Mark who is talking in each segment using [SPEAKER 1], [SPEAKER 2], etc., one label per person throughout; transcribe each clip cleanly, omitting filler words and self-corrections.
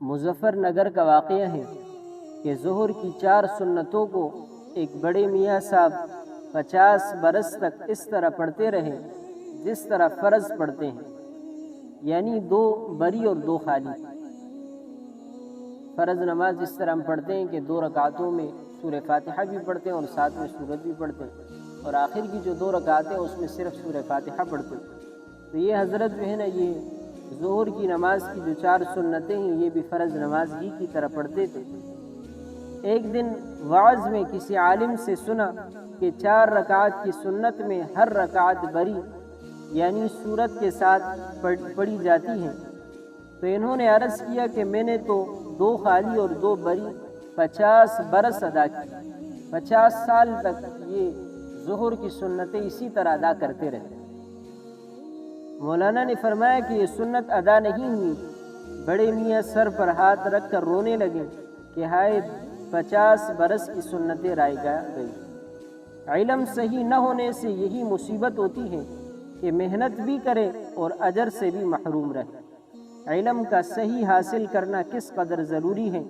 [SPEAKER 1] مظفر نگر کا واقعہ ہے کہ ظہر کی 4 سنتوں کو ایک بڑے میاں صاحب 50 برس تک اس طرح پڑھتے رہے جس طرح فرض پڑھتے ہیں، یعنی 2 بری اور 2 خالی۔ فرض نماز جس طرح ہم پڑھتے ہیں کہ 2 رکعتوں میں سورہ فاتحہ بھی پڑھتے ہیں اور ساتھ میں سورت بھی پڑھتے ہیں، اور آخر کی جو 2 رکعتیں اس میں صرف سورہ فاتحہ پڑھتے ہیں۔ تو یہ حضرت جو ہے نا، یہ ظہر کی نماز کی جو 4 سنتیں ہیں یہ بھی فرض نماز ہی کی طرح پڑھتے تھے۔ ایک دن وعظ میں کسی عالم سے سنا کہ 4 رکعت کی سنت میں ہر رکعت بری یعنی سورت کے ساتھ پڑھی جاتی ہے، تو انہوں نے عرض کیا کہ میں نے تو 2 خالی اور 2 بری 50 برس ادا کی، 50 سال تک یہ ظہر کی سنتیں اسی طرح ادا کرتے رہے۔ مولانا نے فرمایا کہ یہ سنت ادا نہیں ہوئی۔ بڑے میاں سر پر ہاتھ رکھ کر رونے لگے کہ ہائے 50 برس کی سنتیں رائے گئی۔ علم صحیح نہ ہونے سے یہی مصیبت ہوتی ہے کہ محنت بھی کرے اور اجر سے بھی محروم رہے۔ علم کا صحیح حاصل کرنا کس قدر ضروری ہے،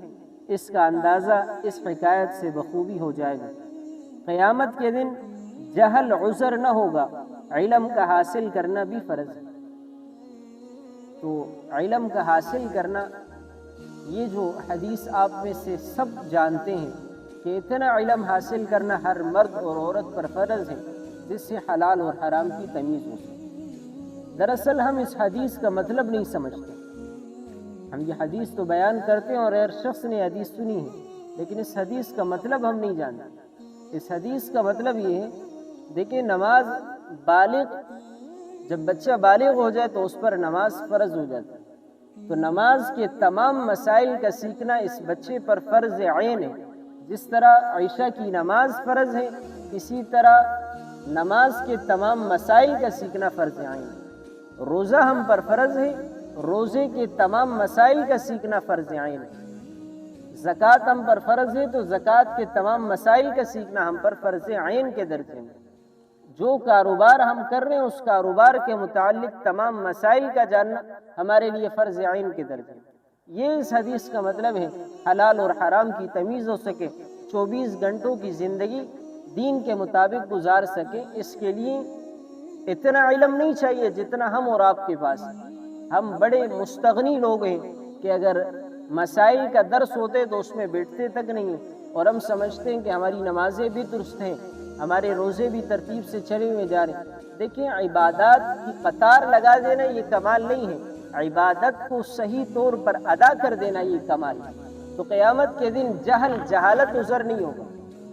[SPEAKER 1] اس کا اندازہ اس حکایت سے بخوبی ہو جائے گا۔ قیامت کے دن جہل عذر نہ ہوگا، علم کا حاصل کرنا بھی فرض ہے۔ تو علم کا حاصل کرنا، یہ جو حدیث آپ میں سے سب جانتے ہیں کہ اتنا علم حاصل کرنا ہر مرد اور عورت پر فرض ہے جس سے حلال اور حرام کی تمیز ہو سکے۔ دراصل ہم اس حدیث کا مطلب نہیں سمجھتے۔ ہم یہ حدیث تو بیان کرتے ہیں اور ہر شخص نے حدیث سنی ہے، لیکن اس حدیث کا مطلب ہم نہیں جانتے۔ اس حدیث کا مطلب یہ ہے، دیکھیں نماز جب بچہ بالغ ہو جائے تو اس پر نماز فرض ہو جاتی ہے، تو نماز کے تمام مسائل کا سیکھنا اس بچے پر فرض عین ہے۔ جس طرح عشاء کی نماز فرض ہے، اسی طرح نماز کے تمام مسائل کا سیکھنا فرض عین ہے۔ روزہ ہم پر فرض ہے، روزے کے تمام مسائل کا سیکھنا فرض عین ہے۔ زکوٰۃ ہم پر فرض ہے، تو زکوٰۃ کے تمام مسائل کا سیکھنا ہم پر فرض عین کے درجے میں۔ جو کاروبار ہم کر رہے ہیں اس کاروبار کے متعلق تمام مسائل کا جاننا ہمارے لیے فرض عین کے درجے میں۔ یہ اس حدیث کا مطلب ہے، حلال اور حرام کی تمیز ہو سکے، 24 گھنٹوں کی زندگی دین کے مطابق گزار سکے، اس کے لیے اتنا علم نہیں چاہیے جتنا ہم اور آپ کے پاس ہے۔ ہم بڑے مستغنی لوگ ہیں کہ اگر مسائل کا درس ہوتے تو اس میں بیٹھتے تک نہیں ہیں، اور ہم سمجھتے ہیں کہ ہماری نمازیں بھی درست ہیں، ہمارے روزے بھی ترتیب سے چلے ہوئے جا رہے ہیں۔ دیکھیں، عبادات کی قطار لگا دینا یہ کمال نہیں ہے، عبادت کو صحیح طور پر ادا کر دینا یہ کمال ہے۔ تو قیامت کے دن جہالت عذر نہیں ہوگا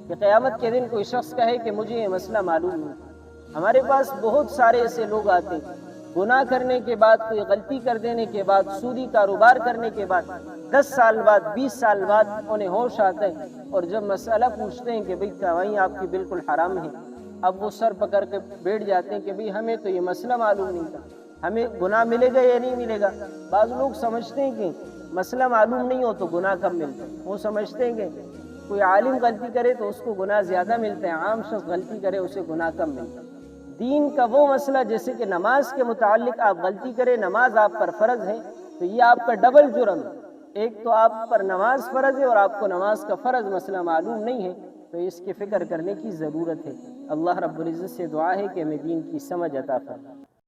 [SPEAKER 1] کہ قیامت کے دن کوئی شخص کہے کہ مجھے یہ مسئلہ معلوم نہیں۔ ہمارے پاس بہت سارے ایسے لوگ آتے ہیں، گناہ کرنے کے بعد، کوئی غلطی کر دینے کے بعد، سودی کاروبار کرنے کے بعد 10 سال بعد 20 سال بعد انہیں ہوش آتا ہے، اور جب مسئلہ پوچھتے ہیں کہ بھئی کمائی آپ کی بالکل حرام ہے، اب وہ سر پکڑ کے بیٹھ جاتے ہیں کہ بھئی ہمیں تو یہ مسئلہ معلوم نہیں تھا، ہمیں گناہ ملے گا یا نہیں ملے گا۔ بعض لوگ سمجھتے ہیں کہ مسئلہ معلوم نہیں ہو تو گناہ کم ملتا ہے۔ وہ سمجھتے ہیں کہ کوئی عالم غلطی کرے تو اس کو گناہ زیادہ ملتا ہے، عام شخص غلطی کرے اسے گناہ کم ملتا ہے۔ دین کا وہ مسئلہ جیسے کہ نماز کے متعلق آپ غلطی کریں، نماز آپ پر فرض ہے، تو یہ آپ کا ڈبل جرم ہے۔ ایک تو آپ پر نماز فرض ہے اور آپ کو نماز کا فرض مسئلہ معلوم نہیں ہے، تو اس کی فکر کرنے کی ضرورت ہے۔ اللہ رب العزت سے دعا ہے کہ ہمیں دین کی سمجھ عطا فرمائے۔